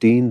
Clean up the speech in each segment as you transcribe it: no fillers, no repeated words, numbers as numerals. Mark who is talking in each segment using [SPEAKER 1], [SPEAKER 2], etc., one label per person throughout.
[SPEAKER 1] 3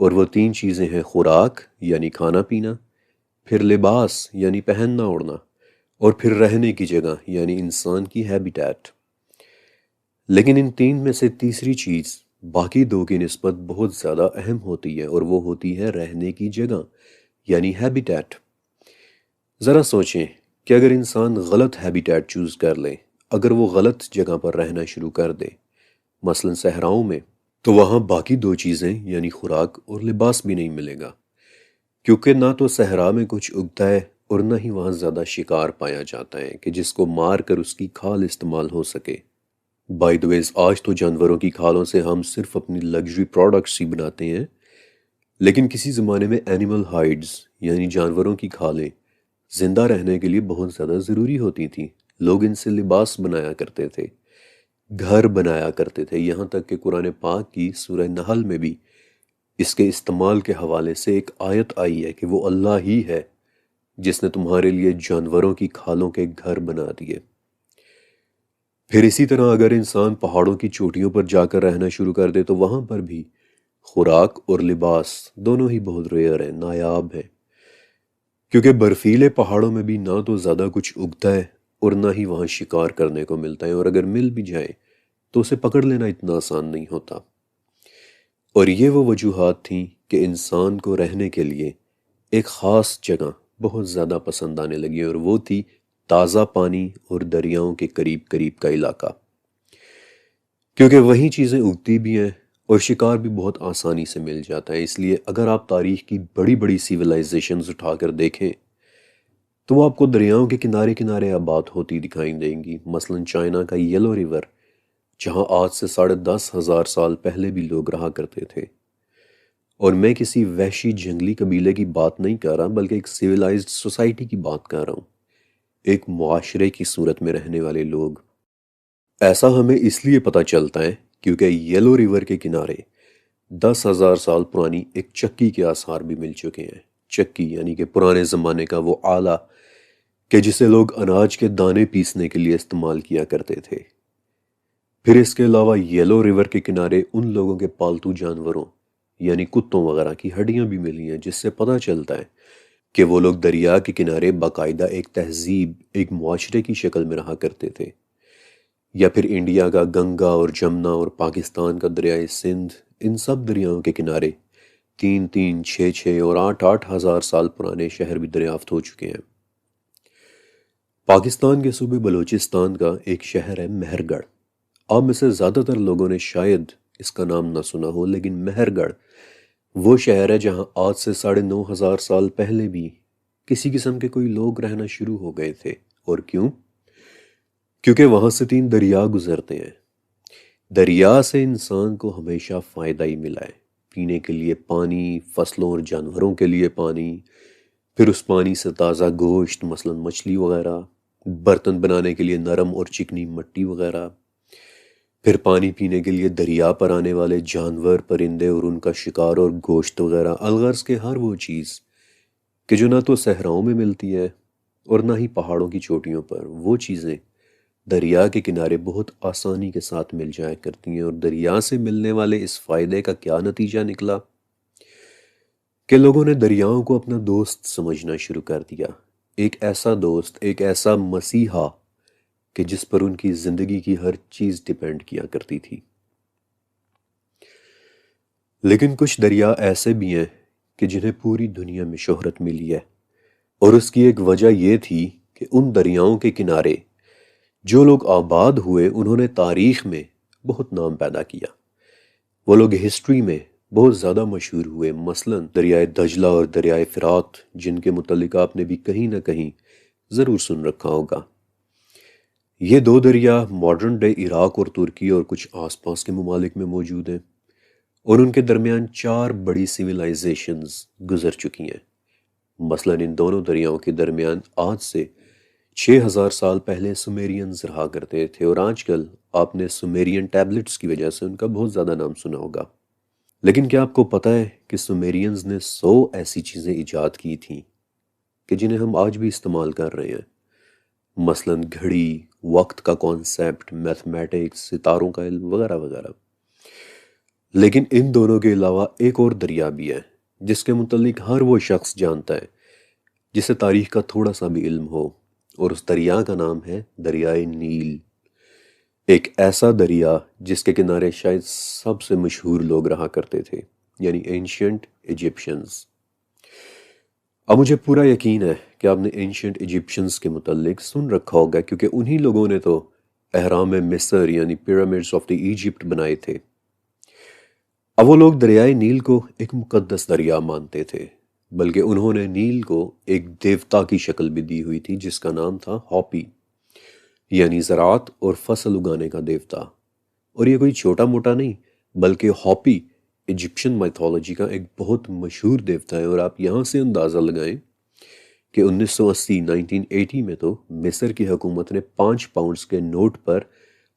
[SPEAKER 1] اور وہ تین چیزیں ہیں: خوراک یعنی کھانا پینا، پھر لباس یعنی پہننا اوڑھنا، اور پھر رہنے کی جگہ یعنی انسان کی ہیبیٹیٹ۔ لیکن ان تین میں سے تیسری چیز باقی دو کی نسبت بہت زیادہ اہم ہوتی ہے، اور وہ ہوتی ہے رہنے کی جگہ یعنی ہیبیٹیٹ۔ ذرا سوچیں کہ اگر انسان غلط ہیبیٹیٹ چوز کر لے، اگر وہ غلط جگہ پر رہنا شروع کر دے، مثلا صحراؤں میں، تو وہاں باقی دو چیزیں یعنی خوراک اور لباس بھی نہیں ملے گا، کیونکہ نہ تو صحرا میں کچھ اگتا ہے اور نہ ہی وہاں زیادہ شکار پایا جاتا ہے کہ جس کو مار کر اس کی کھال استعمال ہو سکے۔ بائی دا ویز، آج تو جانوروں کی کھالوں سے ہم صرف اپنی لگژری پروڈکٹس ہی بناتے ہیں، لیکن کسی زمانے میں اینیمل ہائیڈز یعنی جانوروں کی کھالیں زندہ رہنے کے لیے بہت زیادہ ضروری ہوتی تھیں۔ لوگ ان سے لباس بنایا کرتے تھے، گھر بنایا کرتے تھے، یہاں تک کہ قرآن پاک کی سورہ نحل میں بھی اس کے استعمال کے حوالے سے ایک آیت آئی ہے کہ وہ اللہ ہی ہے جس نے تمہارے لیے جانوروں کی کھالوں کے گھر بنا دیے۔ پھر اسی طرح اگر انسان پہاڑوں کی چوٹیوں پر جا کر رہنا شروع کر دے تو وہاں پر بھی خوراک اور لباس دونوں ہی بہت ریئر ہیں، نایاب ہیں، کیونکہ برفیلے پہاڑوں میں بھی نہ تو زیادہ کچھ اگتا ہے اور نہ ہی وہاں شکار کرنے کو ملتا ہے، اور اگر مل بھی جائے تو اسے پکڑ لینا اتنا آسان نہیں ہوتا۔ اور یہ وہ وجوہات تھیں کہ انسان کو رہنے کے لیے ایک خاص جگہ بہت زیادہ پسند آنے لگی، اور وہ تھی تازہ پانی اور دریاؤں کے قریب قریب کا علاقہ، کیونکہ وہیں چیزیں اگتی بھی ہیں اور شکار بھی بہت آسانی سے مل جاتا ہے۔ اس لیے اگر آپ تاریخ کی بڑی بڑی سیولائزیشنز اٹھا کر دیکھیں تو وہ آپ کو دریاؤں کے کنارے کنارے آباد ہوتی دکھائی دیں گی۔ مثلا چائنا کا یلو ریور، جہاں آج سے 10,500 سال پہلے بھی لوگ رہا کرتے تھے، اور میں کسی وحشی جنگلی قبیلے کی بات نہیں کر رہا بلکہ ایک سیولائزڈ سوسائٹی کی بات کر رہا ہوں، ایک معاشرے کی صورت میں رہنے والے لوگ۔ ایسا ہمیں اس لیے پتہ چلتا ہے کیونکہ یلو ریور کے کنارے 10,000 سال پرانی ایک چکی کے آثار بھی مل چکے ہیں۔ چکی یعنی کہ پرانے زمانے کا وہ آلہ کہ جسے لوگ اناج کے دانے پیسنے کے لیے استعمال کیا کرتے تھے۔ پھر اس کے علاوہ یلو ریور کے کنارے ان لوگوں کے پالتو جانوروں یعنی کتوں وغیرہ کی ہڈیاں بھی ملی ہیں، جس سے پتہ چلتا ہے کہ وہ لوگ دریا کے کنارے باقاعدہ ایک تہذیب، ایک معاشرے کی شکل میں رہا کرتے تھے۔ یا پھر انڈیا کا گنگا اور جمنا اور پاکستان کا دریائے سندھ، ان سب دریاؤں کے کنارے 3 6 اور 8 ہزار سال پرانے شہر بھی دریافت ہو چکے ہیں۔ پاکستان کے صوبے بلوچستان کا ایک شہر ہے مہر گڑھ۔ آپ میں سے زیادہ تر لوگوں نے شاید اس کا نام نہ سنا ہو، لیکن مہر گڑھ وہ شہر ہے جہاں آج سے 9,500 سال پہلے بھی کسی قسم کے کوئی لوگ رہنا شروع ہو گئے تھے۔ اور کیوں؟ کیونکہ وہاں سے 3 دریا گزرتے ہیں۔ دریا سے انسان کو ہمیشہ فائدہ ہی ملا ہے، پینے کے لیے پانی، فصلوں اور جانوروں کے لیے پانی، پھر اس پانی سے تازہ گوشت مثلا مچھلی وغیرہ، برتن بنانے کے لیے نرم اور چکنی مٹی وغیرہ، پھر پانی پینے کے لیے دریا پر آنے والے جانور، پرندے اور ان کا شکار اور گوشت وغیرہ، الغرض کے ہر وہ چیز کہ جو نہ تو صحراؤں میں ملتی ہے اور نہ ہی پہاڑوں کی چوٹیوں پر، وہ چیزیں دریا کے کنارے بہت آسانی کے ساتھ مل جایا کرتی ہیں۔ اور دریا سے ملنے والے اس فائدے کا کیا نتیجہ نکلا کہ لوگوں نے دریاؤں کو اپنا دوست سمجھنا شروع کر دیا، ایک ایسا دوست، ایک ایسا مسیحا کہ جس پر ان کی زندگی کی ہر چیز ڈیپینڈ کیا کرتی تھی۔ لیکن کچھ دریا ایسے بھی ہیں کہ جنہیں پوری دنیا میں شہرت ملی ہے، اور اس کی ایک وجہ یہ تھی کہ ان دریاؤں کے کنارے جو لوگ آباد ہوئے انہوں نے تاریخ میں بہت نام پیدا کیا، وہ لوگ ہسٹری میں بہت زیادہ مشہور ہوئے۔ مثلا دریائے دجلہ اور دریائے فرات، جن کے متعلق آپ نے بھی کہیں نہ کہیں ضرور سن رکھا ہوگا۔ یہ 2 دریا ماڈرن ڈے عراق اور ترکی اور کچھ آس پاس کے ممالک میں موجود ہیں، اور ان کے درمیان 4 بڑی سیولائزیشنز گزر چکی ہیں۔ مثلا ان دونوں دریاؤں کے درمیان آج سے 6,000 سال پہلے سومیرینز رہا کرتے تھے، اور آج کل آپ نے سومیرین ٹیبلٹس کی وجہ سے ان کا بہت زیادہ نام سنا ہوگا۔ لیکن کیا آپ کو پتہ ہے کہ سومیرینز نے 100 ایسی چیزیں ایجاد کی تھیں کہ جنہیں ہم آج بھی استعمال کر رہے ہیں؟ مثلا گھڑی، وقت کا کانسیپٹ، میتھمیٹکس، ستاروں کا علم وغیرہ وغیرہ۔ لیکن ان دونوں کے علاوہ ایک اور دریا بھی ہے جس کے متعلق ہر وہ شخص جانتا ہے جسے تاریخ کا تھوڑا سا بھی علم ہو، اور اس دریا کا نام ہے دریائے نیل۔ ایک ایسا دریا جس کے کنارے شاید سب سے مشہور لوگ رہا کرتے تھے، یعنی اینشینٹ ایجپشنز۔ اب مجھے پورا یقین ہے کہ آپ نے اینشینٹ ایجپشنز کے متعلق سن رکھا ہوگا، کیونکہ انہی لوگوں نے تو اہرام مصر یعنی پیرامڈز آف دی ایجپٹ بنائے تھے۔ اب وہ لوگ دریائے نیل کو ایک مقدس دریا مانتے تھے، بلکہ انہوں نے نیل کو ایک دیوتا کی شکل بھی دی ہوئی تھی جس کا نام تھا ہاپی، یعنی زراعت اور فصل اگانے کا دیوتا۔ اور یہ کوئی چھوٹا موٹا نہیں، بلکہ ہاپی ایجپشن مائتھولوجی کا ایک بہت مشہور دیوتا ہے۔ اور آپ یہاں سے اندازہ لگائیں کہ 1980 میں تو مصر کی حکومت نے 5 پاؤنڈز کے نوٹ پر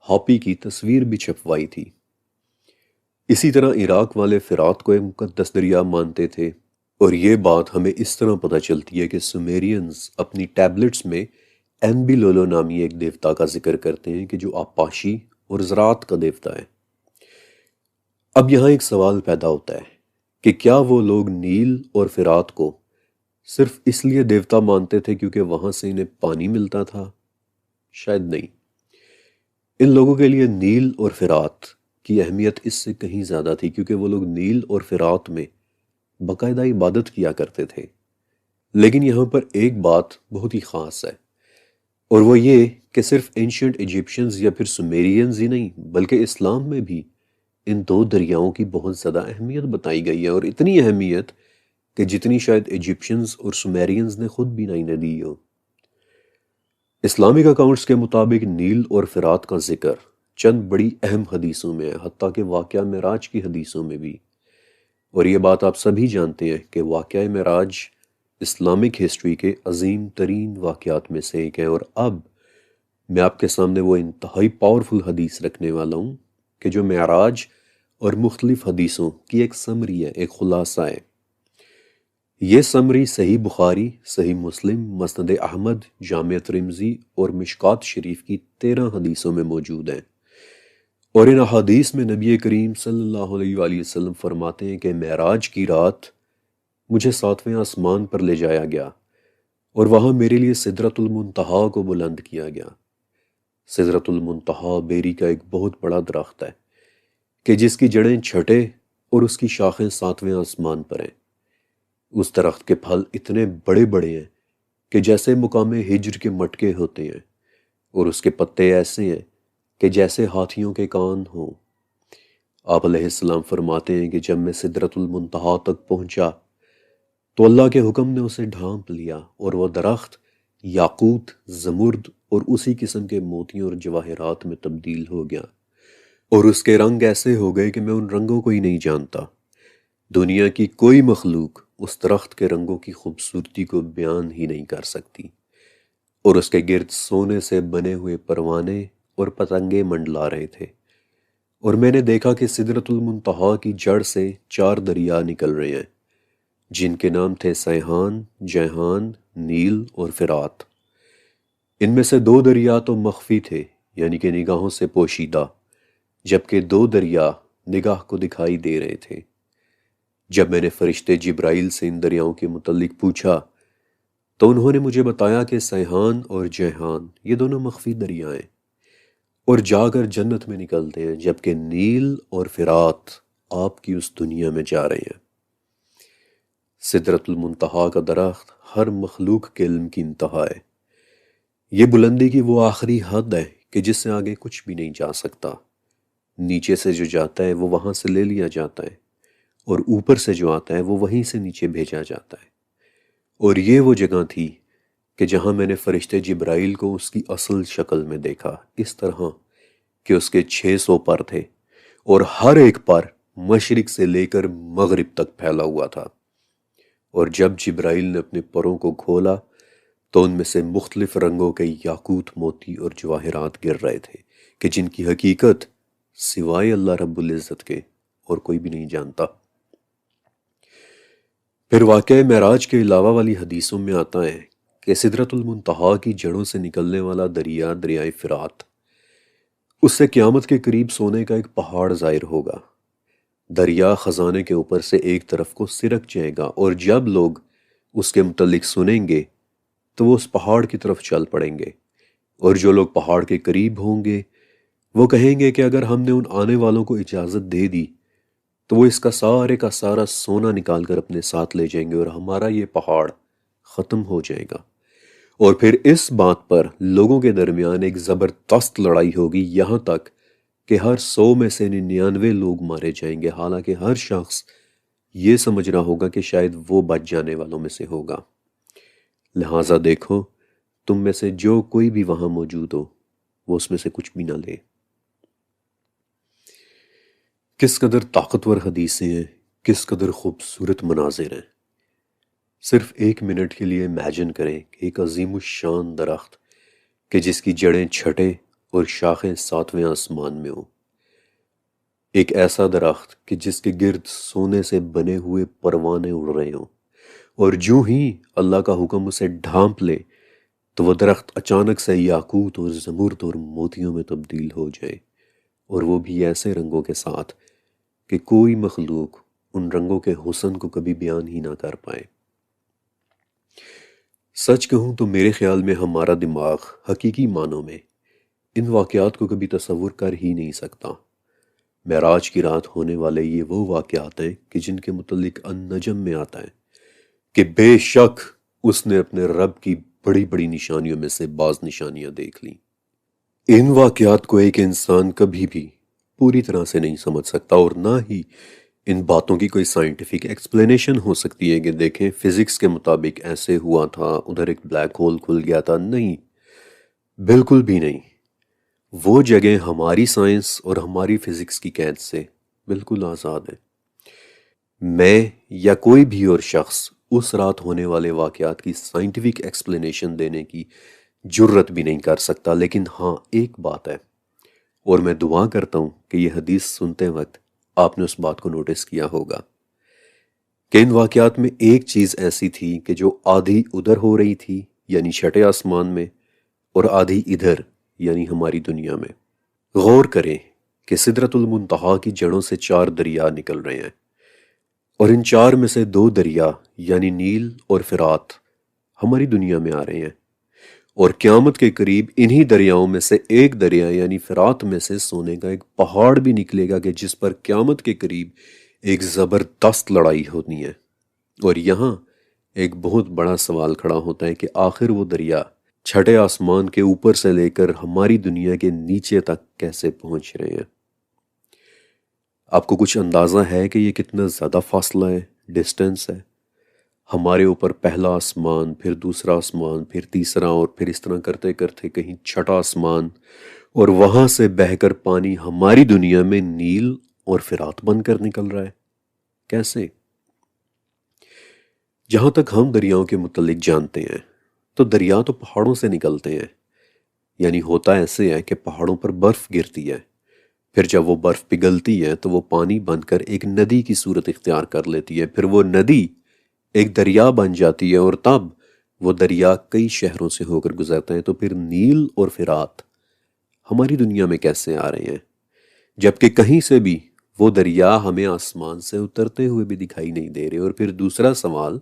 [SPEAKER 1] ہاپی کی تصویر بھی چھپوائی تھی۔ اسی طرح عراق والے فرات کو ایک مقدس دریا مانتے تھے، اور یہ بات ہمیں اس طرح پتہ چلتی ہے کہ سومیرینز اپنی ٹیبلٹس میں اینبی لولو نامی ایک دیوتا کا ذکر کرتے ہیں کہ جو آپاشی اور زراعت کا دیوتا ہے۔ اب یہاں ایک سوال پیدا ہوتا ہے کہ کیا وہ لوگ نیل اور فرات کو صرف اس لیے دیوتا مانتے تھے کیونکہ وہاں سے انہیں پانی ملتا تھا؟ شاید نہیں۔ ان لوگوں کے لیے نیل اور فرات کی اہمیت اس سے کہیں زیادہ تھی، کیونکہ وہ لوگ نیل اور فرات میں باقاعدہ عبادت کیا کرتے تھے۔ لیکن یہاں پر ایک بات بہت ہی خاص ہے، اور وہ یہ کہ صرف اینشینٹ ایجپشنز یا پھر سومیرینز ہی نہیں، بلکہ اسلام میں بھی ان 2 دریاؤں کی بہت زیادہ اہمیت بتائی گئی ہے، اور اتنی اہمیت کہ جتنی شاید ایجپشنز اور سومیرینز نے خود بھی نہیں دی ہو۔ اسلامک اکاؤنٹس کے مطابق نیل اور فرات کا ذکر چند بڑی اہم حدیثوں میں ہے، حتیٰ کہ واقعہ معراج کی حدیثوں میں بھی۔ اور یہ بات آپ سبھی جانتے ہیں کہ واقعہ معراج اسلامک ہسٹری کے عظیم ترین واقعات میں سے ایک ہے۔ اور اب میں آپ کے سامنے وہ انتہائی پاورفل حدیث رکھنے والا ہوں کہ جو معراج اور مختلف حدیثوں کی ایک سمری ہے، ایک خلاصہ ہے۔ یہ سمری صحیح بخاری، صحیح مسلم، مسند احمد، جامع ترمذی اور مشکات شریف کی 13 حدیثوں میں موجود ہیں۔ اور ان احادیث میں نبی کریم صلی اللہ علیہ وآلہ وسلم فرماتے ہیں کہ معراج کی رات مجھے 7ویں آسمان پر لے جایا گیا، اور وہاں میرے لیے سدرۃ المنتہا کو بلند کیا گیا۔ سدرۃ المنتہا بیری کا ایک بہت بڑا درخت ہے کہ جس کی جڑیں چھٹے اور اس کی شاخیں 7ویں آسمان پر ہیں۔ اس درخت کے پھل اتنے بڑے بڑے ہیں کہ جیسے مقام ہجر کے مٹکے ہوتے ہیں، اور اس کے پتے ایسے ہیں کہ جیسے ہاتھیوں کے کان ہوں۔ آپ علیہ السلام فرماتے ہیں کہ جب میں سدرۃ المنتہا تک پہنچا تو اللہ کے حکم نے اسے ڈھانپ لیا، اور وہ درخت یاقوت، زمرد اور اسی قسم کے موتیوں اور جواہرات میں تبدیل ہو گیا، اور اس کے رنگ ایسے ہو گئے کہ میں ان رنگوں کو ہی نہیں جانتا۔ دنیا کی کوئی مخلوق اس درخت کے رنگوں کی خوبصورتی کو بیان ہی نہیں کر سکتی، اور اس کے گرد سونے سے بنے ہوئے پروانے اور پتنگے منڈلا رہے تھے۔ اور میں نے دیکھا کہ سدرۃ المنتہا کی جڑ سے 4 دریا نکل رہے ہیں، جن کے نام تھے سیحان، جیحان، نیل اور فرات۔ ان میں سے 2 دریا تو مخفی تھے، یعنی کہ نگاہوں سے پوشیدہ، جبکہ 2 دریا نگاہ کو دکھائی دے رہے تھے۔ جب میں نے فرشتے جبرائیل سے ان دریاؤں کے متعلق پوچھا تو انہوں نے مجھے بتایا کہ سیحان اور جیحان یہ دونوں مخفی دریا ہیں اور جا کر جنت میں نکلتے ہیں، جبکہ نیل اور فرات آپ کی اس دنیا میں جا رہے ہیں۔ سدرۃ المنتہا کا درخت ہر مخلوق کے علم کی انتہا ہے۔ یہ بلندی کی وہ آخری حد ہے کہ جس سے آگے کچھ بھی نہیں جا سکتا۔ نیچے سے جو جاتا ہے وہ وہاں سے لے لیا جاتا ہے، اور اوپر سے جو آتا ہے وہ وہیں سے نیچے بھیجا جاتا ہے۔ اور یہ وہ جگہ تھی کہ جہاں میں نے فرشتے جبرائیل کو اس کی اصل شکل میں دیکھا، اس طرح کہ اس کے 600 پر تھے، اور ہر ایک پر مشرق سے لے کر مغرب تک پھیلا ہوا تھا۔ اور جب جبرائیل نے اپنے پروں کو کھولا تو ان میں سے مختلف رنگوں کے یاقوت، موتی اور جواہرات گر رہے تھے کہ جن کی حقیقت سوائے اللہ رب العزت کے اور کوئی بھی نہیں جانتا۔ پھر واقعہ معراج کے علاوہ والی حدیثوں میں آتا ہے کہ سدرۃ المنتہا کی جڑوں سے نکلنے والا دریا، دریائے فرات، اس سے قیامت کے قریب سونے کا ایک پہاڑ ظاہر ہوگا، دریا خزانے کے اوپر سے ایک طرف کو سرک جائے گا، اور جب لوگ اس کے متعلق سنیں گے تو وہ اس پہاڑ کی طرف چل پڑیں گے، اور جو لوگ پہاڑ کے قریب ہوں گے وہ کہیں گے کہ اگر ہم نے ان آنے والوں کو اجازت دے دی تو وہ اس کا سارا سونا نکال کر اپنے ساتھ لے جائیں گے اور ہمارا یہ پہاڑ ختم ہو جائے گا۔ اور پھر اس بات پر لوگوں کے درمیان ایک زبردست لڑائی ہوگی، یہاں تک کہ ہر 100 میں سے 99 لوگ مارے جائیں گے، حالانکہ ہر شخص یہ سمجھ رہا ہوگا کہ شاید وہ بچ جانے والوں میں سے ہوگا۔ لہٰذا دیکھو، تم میں سے جو کوئی بھی وہاں موجود ہو وہ اس میں سے کچھ بھی نہ لے۔ کس قدر طاقتور حدیثیں ہیں، کس قدر خوبصورت مناظر ہیں۔ صرف 1 منٹ کے لیے امیجن کریں کہ ایک عظیم الشان درخت کہ جس کی جڑیں چھٹے اور شاخیں 7ویں آسمان میں ہوں، ایک ایسا درخت کہ جس کے گرد سونے سے بنے ہوئے پروانے اڑ رہے ہوں، اور جو ہی اللہ کا حکم اسے ڈھانپ لے تو وہ درخت اچانک سے یاقوت اور زمرد اور موتیوں میں تبدیل ہو جائے، اور وہ بھی ایسے رنگوں کے ساتھ کہ کوئی مخلوق ان رنگوں کے حسن کو کبھی بیان ہی نہ کر پائے۔ سچ کہوں تو میرے خیال میں ہمارا دماغ حقیقی معنوں میں ان واقعات کو کبھی تصور کر ہی نہیں سکتا۔ معراج کی رات ہونے والے یہ وہ واقعات ہیں کہ جن کے متعلق النجم میں آتا ہے کہ بے شک اس نے اپنے رب کی بڑی بڑی نشانیوں میں سے بعض نشانیاں دیکھ لیں۔ ان واقعات کو ایک انسان کبھی بھی پوری طرح سے نہیں سمجھ سکتا، اور نہ ہی ان باتوں کی کوئی سائنٹیفک ایکسپلینیشن ہو سکتی ہے کہ دیکھیں فزکس کے مطابق ایسے ہوا تھا، ادھر ایک بلیک ہول کھل گیا تھا۔ نہیں، بالکل بھی نہیں۔ وہ جگہ ہماری سائنس اور ہماری فزکس کی قید سے بالکل آزاد ہے۔ میں یا کوئی بھی اور شخص اس رات ہونے والے واقعات کی سائنٹیفک ایکسپلینیشن دینے کی جرت بھی نہیں کر سکتا، لیکن ہاں ایک بات ہے، اور میں دعا کرتا ہوں کہ یہ حدیث سنتے وقت آپ نے اس بات کو نوٹس کیا ہوگا کہ ان واقعات میں ایک چیز ایسی تھی کہ جو آدھی ادھر ہو رہی تھی یعنی چھٹے آسمان میں، اور آدھی ادھر یعنی ہماری دنیا میں۔ غور کریں کہ سدرۃ المنتہا کی جڑوں سے 4 دریا نکل رہے ہیں، اور ان 4 میں سے 2 دریا یعنی نیل اور فرات ہماری دنیا میں آ رہے ہیں، اور قیامت کے قریب انہی دریاؤں میں سے ایک دریا یعنی فرات میں سے سونے کا ایک پہاڑ بھی نکلے گا کہ جس پر قیامت کے قریب ایک زبردست لڑائی ہونی ہے۔ اور یہاں ایک بہت بڑا سوال کھڑا ہوتا ہے کہ آخر وہ دریا چھٹے آسمان کے اوپر سے لے کر ہماری دنیا کے نیچے تک کیسے پہنچ رہے ہیں؟ آپ کو کچھ اندازہ ہے کہ یہ کتنا زیادہ فاصلہ ہے، ڈسٹنس ہے؟ ہمارے اوپر پہلا آسمان، پھر دوسرا آسمان، پھر تیسرا، اور پھر اس طرح کرتے کرتے کہیں چھٹا آسمان، اور وہاں سے بہہ کر پانی ہماری دنیا میں نیل اور فرات بن کر نکل رہا ہے۔ کیسے؟ جہاں تک ہم دریاؤں کے متعلق جانتے ہیں تو دریا تو پہاڑوں سے نکلتے ہیں، یعنی ہوتا ایسے ہے کہ پہاڑوں پر برف گرتی ہے، پھر جب وہ برف پگھلتی ہے تو وہ پانی بن کر ایک ندی کی صورت اختیار کر لیتی ہے، پھر وہ ندی ایک دریا بن جاتی ہے، اور تب وہ دریا کئی شہروں سے ہو کر گزرتا ہے۔ تو پھر نیل اور فرات ہماری دنیا میں کیسے آ رہے ہیں، جبکہ کہیں سے بھی وہ دریا ہمیں آسمان سے اترتے ہوئے بھی دکھائی نہیں دے رہے؟ اور پھر دوسرا سوال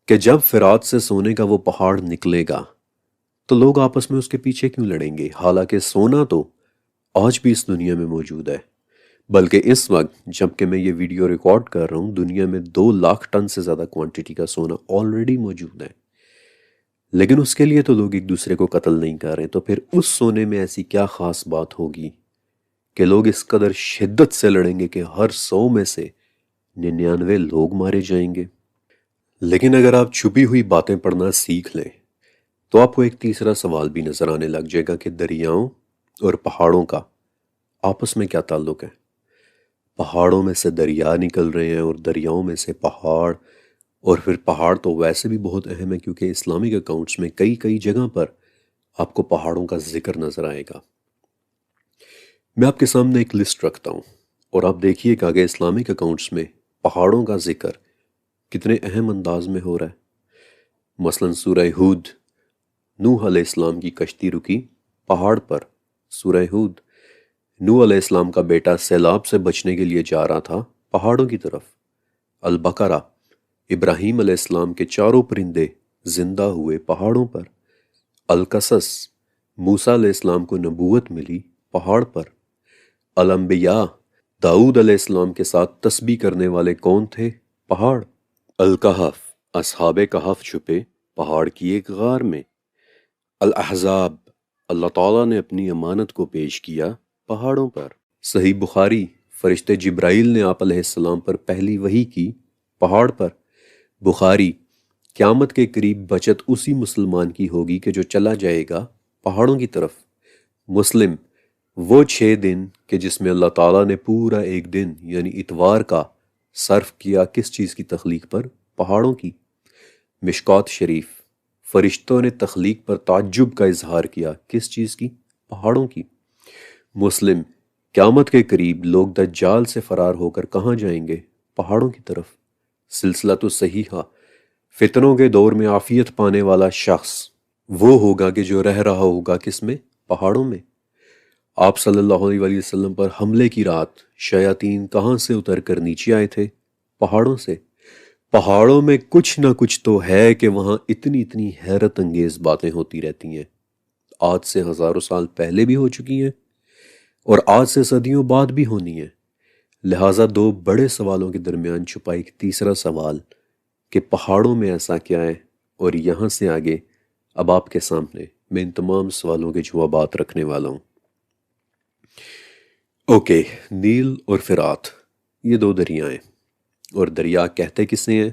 [SPEAKER 1] کہ جب فرات سے سونے کا وہ پہاڑ نکلے گا تو لوگ آپس میں اس کے پیچھے کیوں لڑیں گے؟ حالانکہ سونا تو آج بھی اس دنیا میں موجود ہے، بلکہ اس وقت جب کہ میں یہ ویڈیو ریکارڈ کر رہا ہوں، دنیا میں 2 لاکھ ٹن سے زیادہ کوانٹٹی کا سونا آلریڈی موجود ہے، لیکن اس کے لیے تو لوگ ایک دوسرے کو قتل نہیں کر رہے۔ تو پھر اس سونے میں ایسی کیا خاص بات ہوگی کہ لوگ اس قدر شدت سے لڑیں گے کہ ہر 100 میں سے 99 لوگ مارے جائیں گے؟ لیکن اگر آپ چھپی ہوئی باتیں پڑھنا سیکھ لیں تو آپ کو ایک تیسرا سوال بھی نظر آنے لگ جائے گا کہ دریاؤں اور پہاڑوں کا آپس میں کیا تعلق ہے؟ پہاڑوں میں سے دریا نکل رہے ہیں اور دریاؤں میں سے پہاڑ، اور پھر پہاڑ تو ویسے بھی بہت اہم ہے کیونکہ اسلامک اکاؤنٹس میں کئی جگہ پر آپ کو پہاڑوں کا ذکر نظر آئے گا۔ میں آپ کے سامنے ایک لسٹ رکھتا ہوں اور آپ دیکھیے کہ آگے اسلامک اکاؤنٹس میں پہاڑوں کا ذکر کتنے اہم انداز میں ہو رہا ہے۔ مثلا سورہ ہود، نوح علیہ السلام کی کشتی رکی پہاڑ پر۔ سورہ ہود، نوح علیہ السلام کا بیٹا سیلاب سے بچنے کے لیے جا رہا تھا پہاڑوں کی طرف۔ البقرہ، ابراہیم علیہ السلام کے چاروں پرندے زندہ ہوئے پہاڑوں پر۔ القصص، موسیٰ علیہ السلام کو نبوت ملی پہاڑ پر۔ الانبیاء، داؤد علیہ السلام کے ساتھ تسبیح کرنے والے کون تھے؟ پہاڑ۔ الکہف، اصحاب کہف چھپے پہاڑ کی ایک غار میں۔ الاحزاب، اللہ تعالیٰ نے اپنی امانت کو پیش کیا پہاڑوں پر۔ صحیح بخاری، فرشتے جبرائیل نے آپ علیہ السلام پر پہلی وحی کی پہاڑ پر۔ بخاری، قیامت کے قریب بچت اسی مسلمان کی ہوگی کہ جو چلا جائے گا پہاڑوں کی طرف۔ مسلم، وہ 6 دن کہ جس میں اللہ تعالیٰ نے پورا ایک دن یعنی اتوار کا صرف کیا کس چیز کی تخلیق پر؟ پہاڑوں کی۔ مشکوٰۃ شریف، فرشتوں نے تخلیق پر تعجب کا اظہار کیا کس چیز کی؟ پہاڑوں کی۔ مسلم، قیامت کے قریب لوگ دجال سے فرار ہو کر کہاں جائیں گے؟ پہاڑوں کی طرف۔ سلسلۃ الصحیحہ، فتنوں کے دور میں عافیت پانے والا شخص وہ ہوگا کہ جو رہ رہا ہوگا کس میں؟ پہاڑوں میں۔ آپ صلی اللہ علیہ وسلم پر حملے کی رات شیاطین کہاں سے اتر کر نیچے آئے تھے؟ پہاڑوں سے۔ پہاڑوں میں کچھ نہ کچھ تو ہے کہ وہاں اتنی حیرت انگیز باتیں ہوتی رہتی ہیں، آج سے ہزاروں سال پہلے بھی ہو چکی ہیں اور آج سے صدیوں بعد بھی ہونی ہیں۔ لہٰذا 2 بڑے سوالوں کے درمیان چھپا ایک تیسرا سوال کہ پہاڑوں میں ایسا کیا ہے، اور یہاں سے آگے اب آپ کے سامنے میں ان تمام سوالوں کے جوابات رکھنے والا ہوں۔ اوکے، نیل اور فرات، یہ 2 دریائیں، اور دریا کہتے کسے ہیں؟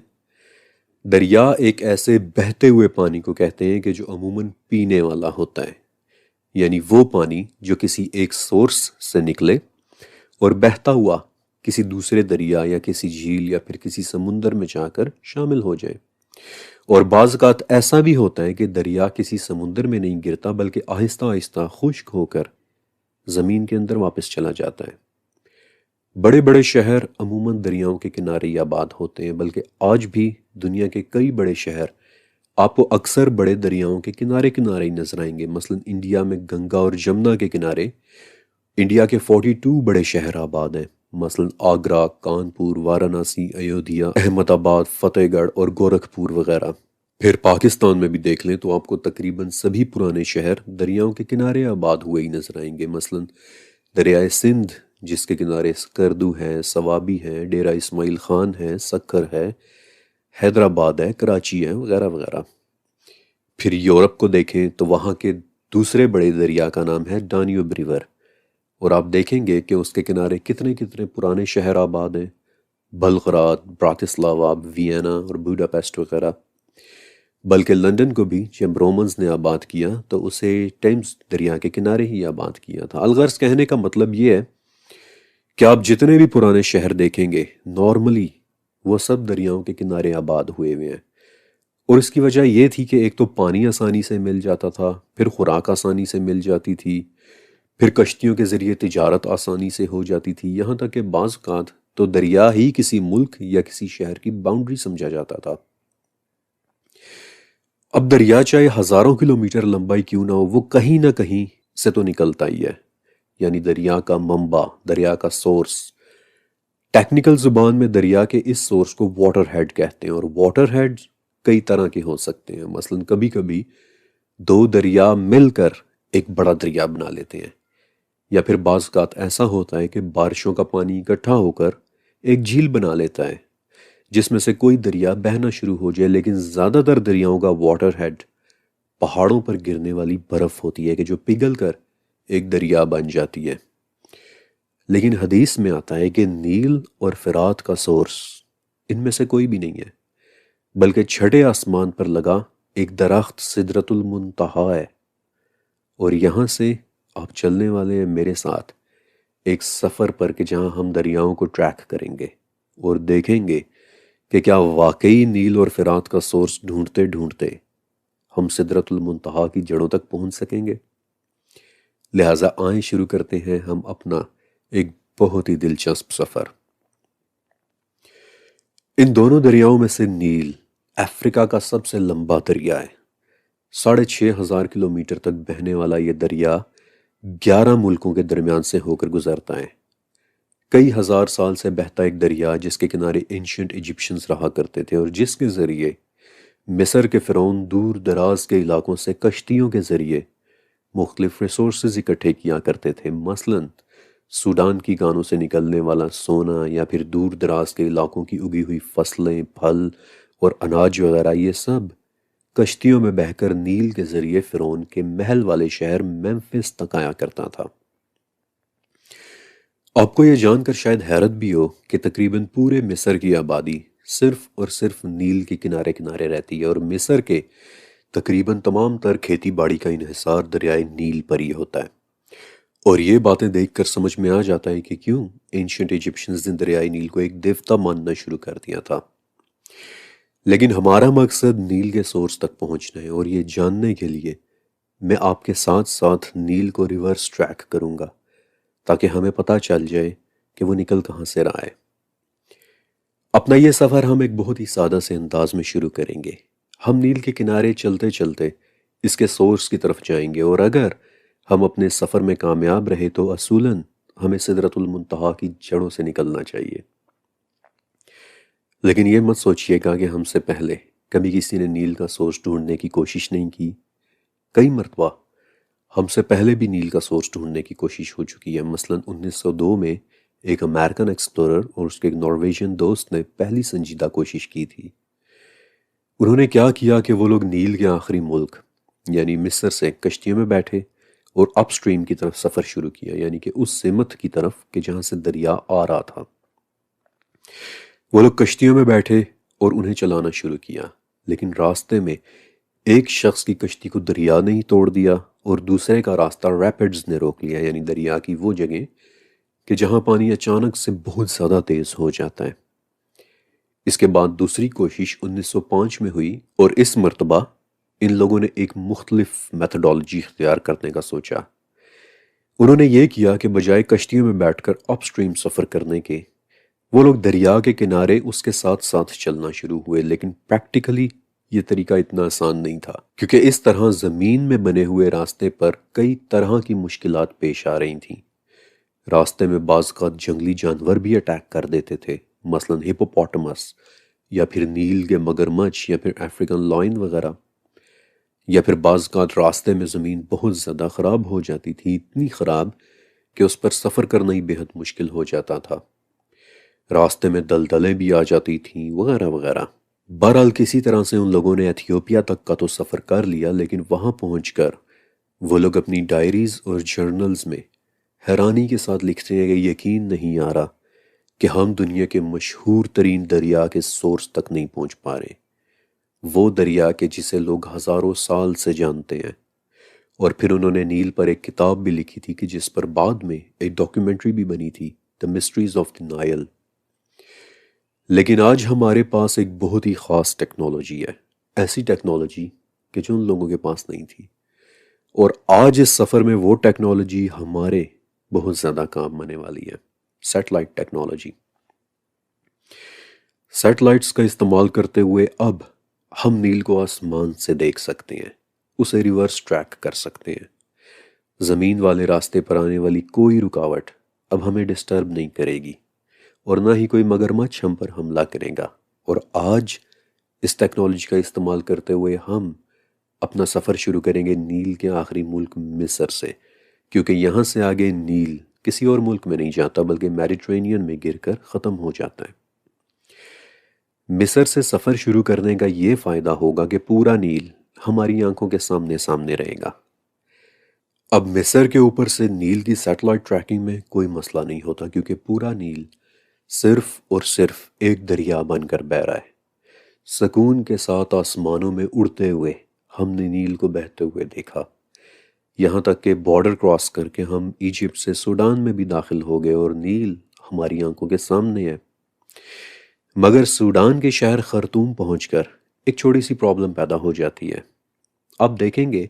[SPEAKER 1] دریا ایک ایسے بہتے ہوئے پانی کو کہتے ہیں کہ جو عموماً پینے والا ہوتا ہے، یعنی وہ پانی جو کسی ایک سورس سے نکلے اور بہتا ہوا کسی دوسرے دریا یا کسی جھیل یا پھر کسی سمندر میں جا کر شامل ہو جائے۔ اور بعض اوقات ایسا بھی ہوتا ہے کہ دریا کسی سمندر میں نہیں گرتا بلکہ آہستہ آہستہ خشک ہو کر زمین کے اندر واپس چلا جاتا ہے۔ بڑے بڑے شہر عموماً دریاؤں کے کنارے ہی آباد ہوتے ہیں، بلکہ آج بھی دنیا کے کئی بڑے شہر آپ کو اکثر بڑے دریاؤں کے کنارے کنارے ہی نظر آئیں گے۔ مثلا انڈیا میں گنگا اور جمنا کے کنارے انڈیا کے 42 بڑے شہر آباد ہیں، مثلا آگرہ، کانپور، وارانسی، ایودھیا، احمد آباد، فتح گڑھ اور گورکھپور وغیرہ۔ پھر پاکستان میں بھی دیکھ لیں تو آپ کو تقریباً سبھی پرانے شہر دریاؤں کے کنارے آباد ہوئے ہی نظر آئیں گے۔ مثلا دریائے سندھ جس کے کنارے سکردو ہے، سوابی ہے، ڈیرہ اسماعیل خان ہے، سکھر ہے، حیدرآباد ہے، کراچی ہے، وغیرہ وغیرہ۔ پھر یورپ کو دیکھیں تو وہاں کے دوسرے بڑے دریا کا نام ہے ڈانیوب ریور، اور آپ دیکھیں گے کہ اس کے کنارے کتنے پرانے شہر آباد ہیں، بلغراد، براتسلاوا، وینا اور بوڈاپیسٹ وغیرہ۔ بلکہ لندن کو بھی جب رومنز نے آباد کیا تو اسے ٹیمز دریا کے کنارے ہی آباد کیا تھا۔ الغرض کہنے کا مطلب یہ ہے کہ آپ جتنے بھی پرانے شہر دیکھیں گے نارملی وہ سب دریاؤں کے کنارے آباد ہوئے ہیں، اور اس کی وجہ یہ تھی کہ ایک تو پانی آسانی سے مل جاتا تھا، پھر خوراک آسانی سے مل جاتی تھی، پھر کشتیوں کے ذریعے تجارت آسانی سے ہو جاتی تھی، یہاں تک کہ بعض اوقات تو دریا ہی کسی ملک یا کسی شہر کی باؤنڈری سمجھا جاتا تھا۔ اب دریا چاہے ہزاروں کلومیٹر لمبائی کیوں نہ ہو، وہ کہیں نہ کہیں سے تو نکلتا ہی ہے، یعنی دریا کا منبع، دریا کا سورس۔ ٹیکنیکل زبان میں دریا کے اس سورس کو واٹر ہیڈ کہتے ہیں، اور واٹر ہیڈ کئی طرح کے ہو سکتے ہیں۔ مثلا کبھی کبھی 2 دریا مل کر ایک بڑا دریا بنا لیتے ہیں، یا پھر بعض اوقات ایسا ہوتا ہے کہ بارشوں کا پانی اکٹھا ہو کر ایک جھیل بنا لیتا ہے جس میں سے کوئی دریا بہنا شروع ہو جائے۔ لیکن زیادہ تر دریاؤں کا واٹر ہیڈ پہاڑوں پر گرنے والی برف ہوتی ہے کہ جو پگھل کر ایک دریا بن جاتی ہے۔ لیکن حدیث میں آتا ہے کہ نیل اور فرات کا سورس ان میں سے کوئی بھی نہیں ہے، بلکہ چھٹے آسمان پر لگا ایک درخت سدرۃ المنتہا ہے، اور یہاں سے آپ چلنے والے ہیں میرے ساتھ ایک سفر پر کہ جہاں ہم دریاؤں کو ٹریک کریں گے اور دیکھیں گے کہ کیا واقعی نیل اور فرات کا سورس ڈھونڈتے ڈھونڈتے ہم سدرۃ المنتہا کی جڑوں تک پہنچ سکیں گے۔ لہٰذا آئیں شروع کرتے ہیں ہم اپنا ایک بہت ہی دلچسپ سفر۔ ان دونوں دریاؤں میں سے نیل افریقہ کا سب سے لمبا دریا ہے۔ 6500 کلومیٹر تک بہنے والا یہ دریا 11 ملکوں کے درمیان سے ہو کر گزرتا ہے۔ کئی ہزار سال سے بہتا ایک دریا جس کے کنارے اینشنٹ ایجپشنز رہا کرتے تھے اور جس کے ذریعے مصر کے فرعون دور دراز کے علاقوں سے کشتیوں کے ذریعے مختلف ریسورسز اکٹھے کیا کرتے تھے، مثلا سوڈان کی کانوں سے نکلنے والا سونا یا پھر دور دراز کے علاقوں کی اگی ہوئی فصلیں، پھل اور اناج وغیرہ، یہ سب کشتیوں میں بہہ کر نیل کے ذریعے فرعون کے محل والے شہر میمفس تک آیا کرتا تھا۔ آپ کو یہ جان کر شاید حیرت بھی ہو کہ تقریباً پورے مصر کی آبادی صرف اور صرف نیل کے کنارے کنارے رہتی ہے، اور مصر کے تقریباً تمام تر کھیتی باڑی کا انحصار دریائے نیل پر ہی ہوتا ہے۔ اور یہ باتیں دیکھ کر سمجھ میں آ جاتا ہے کہ کیوں اینشنٹ ایجپشنز نے دریائے نیل کو ایک دیوتا ماننا شروع کر دیا تھا۔ لیکن ہمارا مقصد نیل کے سورس تک پہنچنا ہے، اور یہ جاننے کے لیے میں آپ کے ساتھ ساتھ نیل کو ریورس ٹریک کروں گا تاکہ ہمیں پتہ چل جائے کہ وہ نکل کہاں سے رہا ہے۔ اپنا یہ سفر ہم ایک بہت ہی سادہ سے انداز میں شروع کریں گے۔ ہم نیل کے کنارے چلتے چلتے اس کے سورس کی طرف جائیں گے، اور اگر ہم اپنے سفر میں کامیاب رہے تو اصولاً ہمیں سدرۃ المنتہا کی جڑوں سے نکلنا چاہیے۔ لیکن یہ مت سوچیے گا کہ ہم سے پہلے کبھی کسی نے نیل کا سورس ڈھونڈنے کی کوشش نہیں کی۔ کئی مرتبہ ہم سے پہلے بھی نیل کا سورس ڈھونڈنے کی کوشش ہو چکی ہے۔ مثلاً 1902 میں ایک امریکن ایکسپلورر اور اس کے ایک نارویجین دوست نے پہلی سنجیدہ کوشش کی تھی۔ انہوں نے کیا کیا کہ وہ لوگ نیل کے آخری ملک یعنی مصر سے کشتیوں میں بیٹھے اور اپ سٹریم کی طرف سفر شروع کیا، یعنی کہ اس سمت کی طرف کہ جہاں سے دریا آ رہا تھا۔ وہ لوگ کشتیوں میں بیٹھے اور انہیں چلانا شروع کیا، لیکن راستے میں ایک شخص کی کشتی کو دریا نے ہی توڑ دیا اور دوسرے کا راستہ ریپڈز نے روک لیا، یعنی دریا کی وہ جگہ کہ جہاں پانی اچانک سے بہت زیادہ تیز ہو جاتا ہے۔ اس کے بعد دوسری کوشش 1905 میں ہوئی، اور اس مرتبہ ان لوگوں نے ایک مختلف میتھڈالوجی اختیار کرنے کا سوچا۔ انہوں نے یہ کیا کہ بجائے کشتیوں میں بیٹھ کر اپ سٹریم سفر کرنے کے، وہ لوگ دریا کے کنارے اس کے ساتھ ساتھ چلنا شروع ہوئے۔ لیکن پریکٹیکلی یہ طریقہ اتنا آسان نہیں تھا، کیونکہ اس طرح زمین میں بنے ہوئے راستے پر کئی طرح کی مشکلات پیش آ رہی تھیں۔ راستے میں بعض اوقات جنگلی جانور بھی اٹیک کر دیتے تھے، مثلاً ہپوپوٹامس یا پھر نیل کے مگرمچھ یا پھر افریقن لائن وغیرہ، یا پھر بعض اوقات راستے میں زمین بہت زیادہ خراب ہو جاتی تھی، اتنی خراب کہ اس پر سفر کرنا ہی بہت مشکل ہو جاتا تھا۔ راستے میں دلدلیں بھی آ جاتی تھیں وغیرہ وغیرہ۔ بہرحال کسی طرح سے ان لوگوں نے ایتھیوپیا تک کا تو سفر کر لیا، لیکن وہاں پہنچ کر وہ لوگ اپنی ڈائریز اور جرنلز میں حیرانی کے ساتھ لکھتے ہیں کہ یقین نہیں آ رہا کہ ہم دنیا کے مشہور ترین دریا کے سورس تک نہیں پہنچ پا رہے، وہ دریا کہ جسے لوگ ہزاروں سال سے جانتے ہیں۔ اور پھر انہوں نے نیل پر ایک کتاب بھی لکھی تھی کہ جس پر بعد میں ایک ڈاکیومنٹری بھی بنی تھی، دی مسٹریز آف دی نائل۔ لیکن آج ہمارے پاس ایک بہت ہی خاص ٹیکنالوجی ہے، ایسی ٹیکنالوجی کہ جو ان لوگوں کے پاس نہیں تھی، اور آج اس سفر میں وہ ٹیکنالوجی ہمارے بہت زیادہ کام آنے والی ہے، سیٹلائٹ ٹیکنالوجی۔ سیٹلائٹس کا استعمال کرتے ہوئے اب ہم نیل کو آسمان سے دیکھ سکتے ہیں، اسے ریورس ٹریک کر سکتے ہیں۔ زمین والے راستے پر آنے والی کوئی رکاوٹ اب ہمیں ڈسٹرب نہیں کرے گی، اور نہ ہی کوئی مگرمچھ ہم پر حملہ کرے گا۔ اور آج اس ٹیکنالوجی کا استعمال کرتے ہوئے ہم اپنا سفر شروع کریں گے نیل کے آخری ملک مصر سے، کیونکہ یہاں سے آگے نیل کسی اور ملک میں نہیں جاتا بلکہ میڈیٹرینین میں گر کر ختم ہو جاتا ہے۔ مصر سے سفر شروع کرنے کا یہ فائدہ ہوگا کہ پورا نیل ہماری آنکھوں کے سامنے سامنے رہے گا۔ اب مصر کے اوپر سے نیل کی سیٹلائٹ ٹریکنگ میں کوئی مسئلہ نہیں ہوتا، کیونکہ پورا نیل صرف اور صرف ایک دریا بن کر بہہ رہا ہے۔ سکون کے ساتھ آسمانوں میں اڑتے ہوئے ہم نے نیل کو بہتے ہوئے دیکھا، یہاں تک کہ بارڈر کراس کر کے ہم ایجپٹ سے سوڈان میں بھی داخل ہو گئے اور نیل ہماری آنکھوں کے سامنے ہے۔ مگر سوڈان کے شہر خرطوم پہنچ کر ایک چھوٹی سی پرابلم پیدا ہو جاتی ہے۔ آپ دیکھیں گے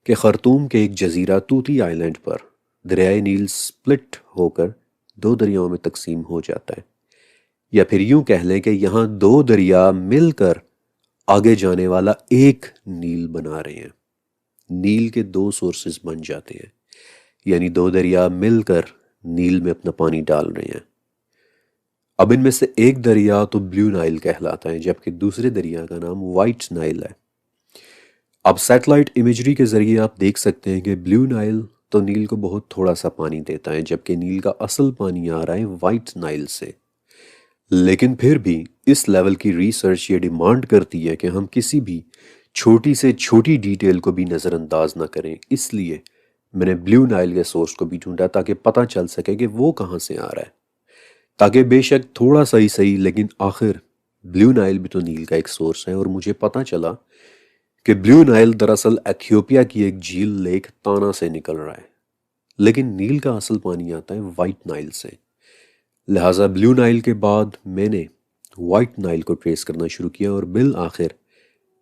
[SPEAKER 1] کہ خرطوم کے ایک جزیرہ توتی آئی لینڈ پر دریائے نیل سپلٹ ہو کر دو دریاؤں میں تقسیم ہو جاتا ہے، یا پھر یوں کہہ لیں کہ یہاں دو دریا مل کر آگے جانے والا ایک نیل بنا رہے ہیں۔ نیل کے دو سورسز بن جاتے ہیں، یعنی دو دریا مل کر نیل میں اپنا پانی ڈال رہے ہیں۔ اب ان میں سے ایک دریا تو بلیو نائل کہلاتا ہے جبکہ دوسرے دریا کا نام وائٹ نائل ہے۔ اب سیٹلائٹ امیجری کے ذریعے آپ دیکھ سکتے ہیں کہ بلیو نائل تو نیل کو بہت تھوڑا سا پانی دیتا ہے جبکہ نیل کا اصل پانی آ رہا ہے وائٹ نائل سے۔ لیکن پھر بھی اس لیول کی ریسرچ یہ ڈیمانڈ کرتی ہے کہ ہم کسی بھی چھوٹی سے چھوٹی ڈیٹیل کو بھی نظر انداز نہ کریں، اس لیے میں نے بلیو نائل کے سورس کو بھی ڈھونڈا تاکہ پتہ چل سکے کہ وہ کہاں سے آ رہا ہے، تاکہ بے شک تھوڑا سا ہی صحیح لیکن آخر بلیو نائل بھی تو نیل کا ایک سورس ہے۔ اور مجھے پتہ چلا کہ بلیو نائل دراصل ایتھیوپیا کی ایک جھیل لیک تانا سے نکل رہا ہے، لیکن نیل کا اصل پانی آتا ہے وائٹ نائل سے۔ لہٰذا بلیو نائل کے بعد میں نے وائٹ نائل کو ٹریس کرنا شروع کیا اور بالآخر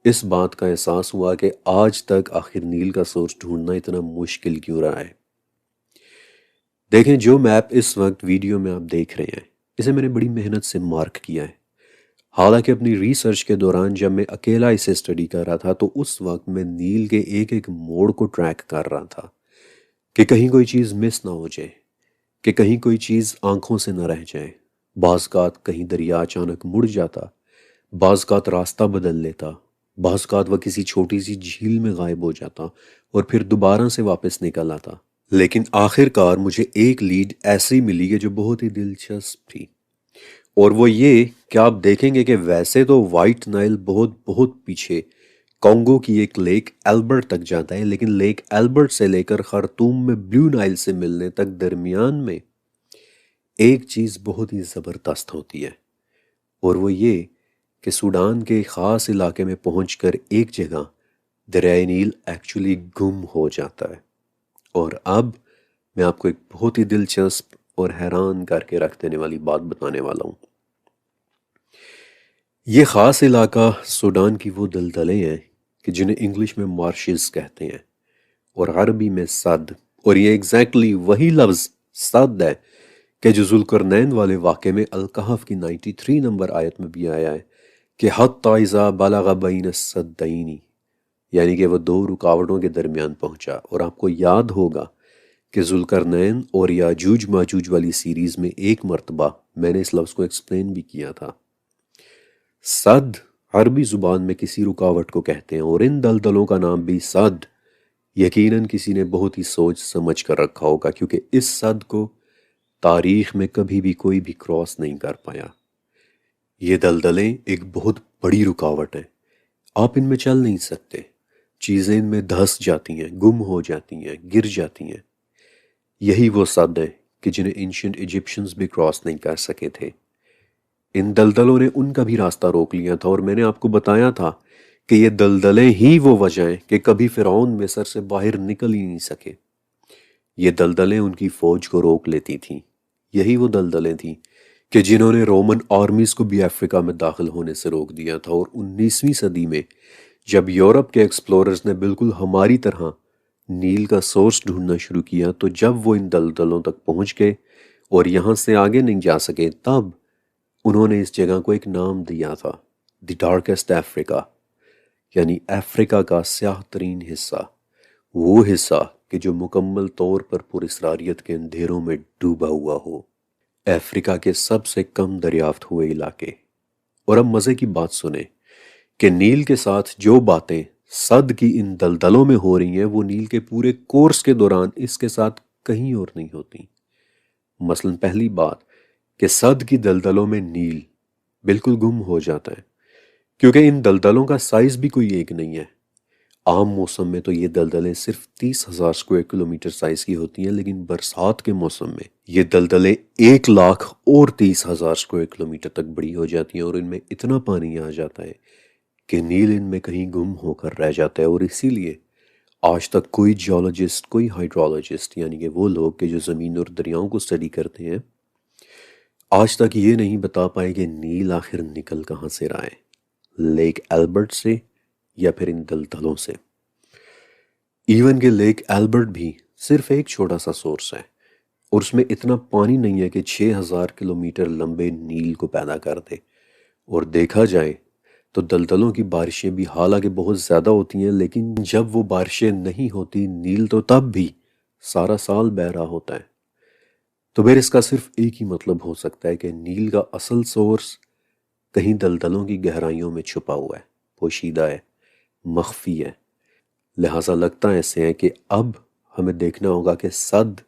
[SPEAKER 1] اس بات کا احساس ہوا کہ آج تک آخر نیل کا سورس ڈھونڈنا اتنا مشکل کیوں رہا ہے۔ دیکھیں جو میپ اس وقت ویڈیو میں آپ دیکھ رہے ہیں اسے میں نے بڑی محنت سے مارک کیا ہے۔ حالانکہ اپنی ریسرچ کے دوران جب میں اکیلا اسے اسٹڈی کر رہا تھا تو اس وقت میں نیل کے ایک ایک موڑ کو ٹریک کر رہا تھا کہ کہیں کوئی چیز مس نہ ہو جائے، کہ کہیں کوئی چیز آنکھوں سے نہ رہ جائے۔ بعض اوقات کہیں دریا اچانک مڑ جاتا، بعض اوقات راستہ بدل لیتا، بعض اوقات وہ کسی چھوٹی سی جھیل میں غائب ہو جاتا اور پھر دوبارہ سے واپس نکل آتا۔ لیکن آخر کار مجھے ایک لیڈ ایسی ملی کہ جو بہت ہی دلچسپ تھی، اور وہ یہ کہ آپ دیکھیں گے کہ ویسے تو وائٹ نائل بہت بہت پیچھے کانگو کی ایک لیک ایلبرٹ تک جاتا ہے، لیکن لیک ایلبرٹ سے لے کر خرطوم میں بلیو نائل سے ملنے تک درمیان میں ایک چیز بہت ہی زبردست ہوتی ہے، اور وہ یہ کہ سوڈان کے خاص علاقے میں پہنچ کر ایک جگہ دریائے نیل ایکچولی گم ہو جاتا ہے۔ اور اب میں آپ کو ایک بہت ہی دلچسپ اور حیران کر کے رکھ دینے والی بات بتانے والا ہوں۔ یہ خاص علاقہ سوڈان کی وہ دلدلیں ہیں کہ جنہیں انگلش میں مارشز کہتے ہیں اور عربی میں سد، اور یہ ایگزیکٹلی وہی لفظ سد ہے کہ جو ذوالقرنین والے واقعے میں الکہف کی 93 نمبر آیت میں بھی آیا ہے کہ حتی اذا بلغ بین السدین، یعنی کہ وہ دو رکاوٹوں کے درمیان پہنچا۔ اور آپ کو یاد ہوگا کہ ذوالقرنین اور یاجوج ماجوج والی سیریز میں ایک مرتبہ میں نے اس لفظ کو ایکسپلین بھی کیا تھا۔ سد عربی زبان میں کسی رکاوٹ کو کہتے ہیں، اور ان دلدلوں کا نام بھی سد یقیناً کسی نے بہت ہی سوچ سمجھ کر رکھا ہوگا، کیونکہ اس سد کو تاریخ میں کبھی بھی کوئی بھی کراس نہیں کر پایا۔ یہ دلدلیں ایک بہت بڑی رکاوٹ ہیں، آپ ان میں چل نہیں سکتے، چیزیں ان میں دھس جاتی ہیں، گم ہو جاتی ہیں، گر جاتی ہیں۔ یہی وہ سد ہیں کہ جنہیں اینشنٹ ایجپشنز بھی کراس نہیں کر سکے تھے۔ ان دلدلوں نے ان کا بھی راستہ روک لیا تھا، اور میں نے آپ کو بتایا تھا کہ یہ دلدلیں ہی وہ وجہ ہیں کہ کبھی فرعون مصر سے باہر نکل ہی نہیں سکے۔ یہ دلدلیں ان کی فوج کو روک لیتی تھیں۔ یہی وہ دلدلیں تھیں کہ جنہوں نے رومن آرمیز کو بھی افریقہ میں داخل ہونے سے روک دیا تھا، اور 19ویں صدی میں جب یورپ کے ایکسپلوررز نے بالکل ہماری طرح نیل کا سورس ڈھونڈنا شروع کیا تو جب وہ ان دلدلوں تک پہنچ گئے اور یہاں سے آگے نہیں جا سکے، تب انہوں نے اس جگہ کو ایک نام دیا تھا، دی ڈارکسٹ افریقہ، یعنی افریقہ کا سیاہ ترین حصہ، وہ حصہ کہ جو مکمل طور پر پراسراریت کے اندھیروں میں ڈوبا ہوا ہو، افریقہ کے سب سے کم دریافت ہوئے علاقے۔ اور اب مزے کی بات سنیں کہ نیل کے ساتھ جو باتیں سد کی ان دلدلوں میں ہو رہی ہیں وہ نیل کے پورے کورس کے دوران اس کے ساتھ کہیں اور نہیں ہوتی۔ مثلا پہلی بات کہ سد کی دلدلوں میں نیل بالکل گم ہو جاتا ہے، کیونکہ ان دلدلوں کا سائز بھی کوئی ایک نہیں ہے۔ عام موسم میں تو یہ دلدلیں صرف 30,000 اسکوائر کلومیٹر سائز کی ہوتی ہیں، لیکن برسات کے موسم میں یہ دلدلیں 1,30,000 اسکوائر کلومیٹر تک بڑی ہو جاتی ہیں، اور ان میں اتنا پانی آ جاتا ہے کہ نیل ان میں کہیں گم ہو کر رہ جاتا ہے۔ اور اسی لیے آج تک کوئی جیولوجسٹ، کوئی ہائیڈرولوجسٹ، یعنی کہ وہ لوگ کہ جو زمین اور دریاؤں کو اسٹڈی کرتے ہیں، آج تک یہ نہیں بتا پائے کہ نیل آخر نکل کہاں سے رہا ہے، لیک ایلبرٹ سے یا پھر ان دلدلوں سے۔ ایون کہ لیک ایلبرٹ بھی صرف ایک چھوٹا سا سورس ہے، اور اس میں اتنا پانی نہیں ہے کہ 6,000 کلومیٹر لمبے نیل کو پیدا کر دے۔ اور دیکھا جائے تو دلدلوں کی بارشیں بھی حالانکہ بہت زیادہ ہوتی ہیں، لیکن جب وہ بارشیں نہیں ہوتی نیل تو تب بھی سارا سال بہہ رہا ہوتا ہے۔ تو پھر اس کا صرف ایک ہی مطلب ہو سکتا ہے کہ نیل کا اصل سورس کہیں دلدلوں کی گہرائیوں میں چھپا ہوا ہے، پوشیدہ ہے، مخفی ہے۔ لہٰذا لگتا ایسے ہے کہ اب ہمیں دیکھنا ہوگا کہ سد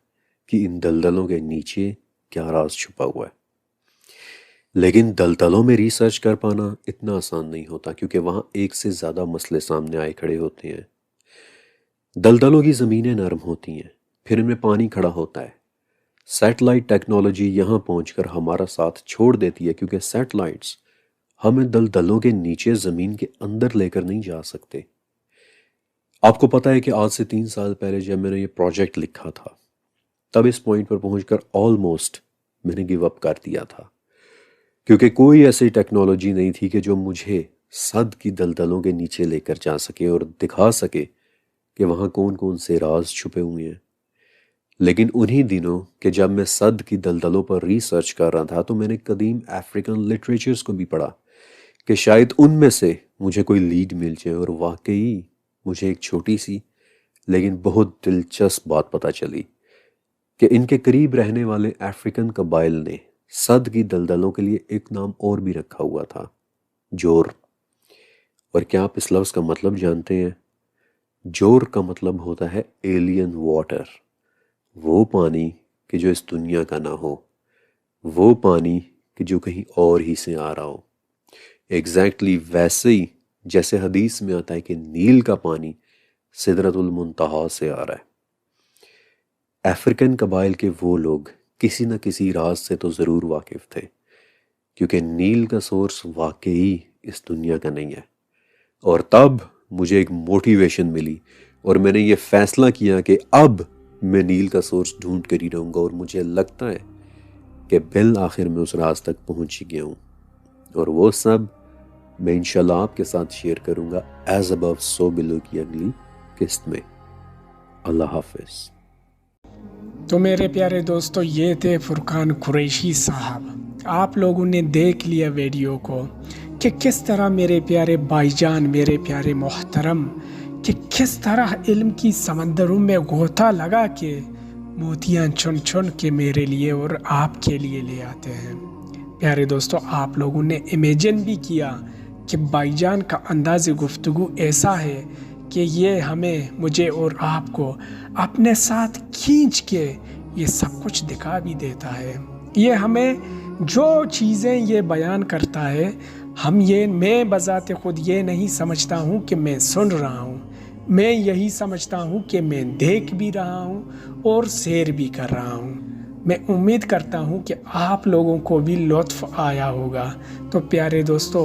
[SPEAKER 1] کی ان دلدلوں کے نیچے کیا راز چھپا ہوا ہے۔ لیکن دلدلوں میں ریسرچ کر پانا اتنا آسان نہیں ہوتا، کیونکہ وہاں ایک سے زیادہ مسئلے سامنے آئے کھڑے ہوتے ہیں۔ دلدلوں کی زمینیں نرم ہوتی ہیں، پھر ان میں پانی کھڑا ہوتا ہے۔ سیٹلائٹ ٹیکنالوجی یہاں پہنچ کر ہمارا ساتھ چھوڑ دیتی ہے، کیونکہ سیٹلائٹس ہمیں دلدلوں کے نیچے زمین کے اندر لے کر نہیں جا سکتے۔ آپ کو پتہ ہے کہ آج سے 3 سال پہلے جب میں نے یہ پروجیکٹ لکھا تھا، تب اس پوائنٹ پر پہنچ کر آلموسٹ میں نے گیو اپ کر دیا تھا، کیونکہ کوئی ایسی ٹیکنالوجی نہیں تھی کہ جو مجھے سد کی دلدلوں کے نیچے لے کر جا سکے اور دکھا سکے کہ وہاں کون کون سے راز چھپے ہوئے ہیں۔ لیکن انہی دنوں کہ جب میں سد کی دلدلوں پر ریسرچ کر رہا تھا، تو میں نے قدیم افریقن لٹریچرز کو بھی پڑھا کہ شاید ان میں سے مجھے کوئی لیڈ مل جائے، اور واقعی مجھے ایک چھوٹی سی لیکن بہت دلچسپ بات پتہ چلی کہ ان کے قریب رہنے والے افریقن قبائل نے سد کی دلدلوں کے لیے ایک نام اور بھی رکھا ہوا تھا، جور۔ اور کیا آپ اس لفظ کا مطلب جانتے ہیں؟ جور کا مطلب ہوتا ہے ایلین واٹر، وہ پانی کہ جو اس دنیا کا نہ ہو، وہ پانی کہ جو کہیں اور ہی سے آ رہا ہو۔ ایگزیکٹلی ویسے ہی جیسے حدیث میں آتا ہے کہ نیل کا پانی سدرۃ المنتہا سے آ رہا ہے۔ افریقن قبائل کے وہ لوگ کسی نہ کسی راز سے تو ضرور واقف تھے، کیونکہ نیل کا سورس واقعی اس دنیا کا نہیں ہے۔ اور تب مجھے ایک موٹیویشن ملی، اور میں نے یہ فیصلہ کیا کہ اب میں نیل کا سورس ڈھونڈ کر ہی رہوں گا، اور مجھے لگتا ہے کہ بالآخر میں اس راز تک پہنچ ہی گیا ہوں، اور وہ سب میں انشاءاللہ آپ کے ساتھ شیئر کروں گا ایز ابو سو بلو کی اگلی قسط میں۔ اللہ حافظ۔
[SPEAKER 2] تو میرے پیارے دوستو، یہ تھے فرقان قریشی صاحب۔ آپ لوگوں نے دیکھ لیا ویڈیو کو کہ کس طرح میرے پیارے بھائی جان، میرے پیارے محترم، کہ کس طرح علم کی سمندروں میں غوطہ لگا کے موتیاں چن چن کے میرے لیے اور آپ کے لیے لے آتے ہیں۔ پیارے دوستو، آپ لوگوں نے امیجن بھی کیا کہ بھائی جان کا انداز گفتگو ایسا ہے کہ یہ مجھے اور آپ کو اپنے ساتھ کھینچ کے یہ سب کچھ دکھا بھی دیتا ہے۔ یہ ہمیں جو چیزیں یہ بیان کرتا ہے، میں بذات خود یہ نہیں سمجھتا ہوں کہ میں سن رہا ہوں، میں یہی سمجھتا ہوں کہ میں دیکھ بھی رہا ہوں اور سیر بھی کر رہا ہوں۔ میں امید کرتا ہوں کہ آپ لوگوں کو بھی لطف آیا ہوگا۔ تو پیارے دوستو،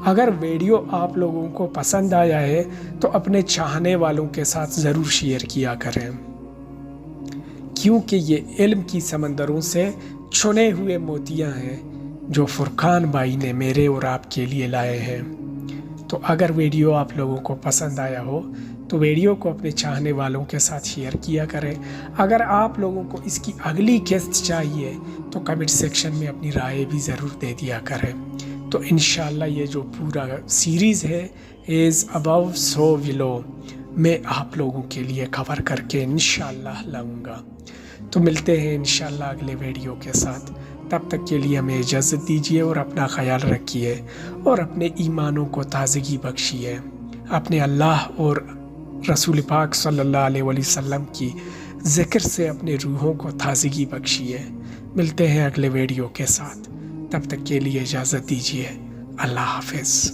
[SPEAKER 2] اگر ویڈیو آپ لوگوں کو پسند آیا ہے تو اپنے چاہنے والوں کے ساتھ ضرور شیئر کیا کریں، کیونکہ یہ علم کی سمندروں سے چنے ہوئے موتیاں ہیں جو فرقان بھائی نے میرے اور آپ کے لیے لائے ہیں۔ تو اگر ویڈیو آپ لوگوں کو پسند آیا ہو تو ویڈیو کو اپنے چاہنے والوں کے ساتھ شیئر کیا کریں۔ اگر آپ لوگوں کو اس کی اگلی قسط چاہیے تو کمنٹ سیکشن میں اپنی رائے بھی ضرور دے دیا کریں۔ تو انشاءاللہ یہ جو پورا سیریز ہے ایز ابو سو بلو، میں آپ لوگوں کے لیے کور کر کے انشاءاللہ لاؤں گا۔ تو ملتے ہیں انشاءاللہ اگلے ویڈیو کے ساتھ۔ تب تک کے لیے ہمیں اجازت دیجیے اور اپنا خیال رکھیے اور اپنے ایمانوں کو تازگی بخشیے، اپنے اللہ اور رسول پاک صلی اللہ علیہ وسلم کی ذکر سے اپنے روحوں کو تازگی بخشیے۔ ملتے ہیں اگلے ویڈیو کے ساتھ، تب تک کے لیے اجازت دیجیے۔ اللہ حافظ۔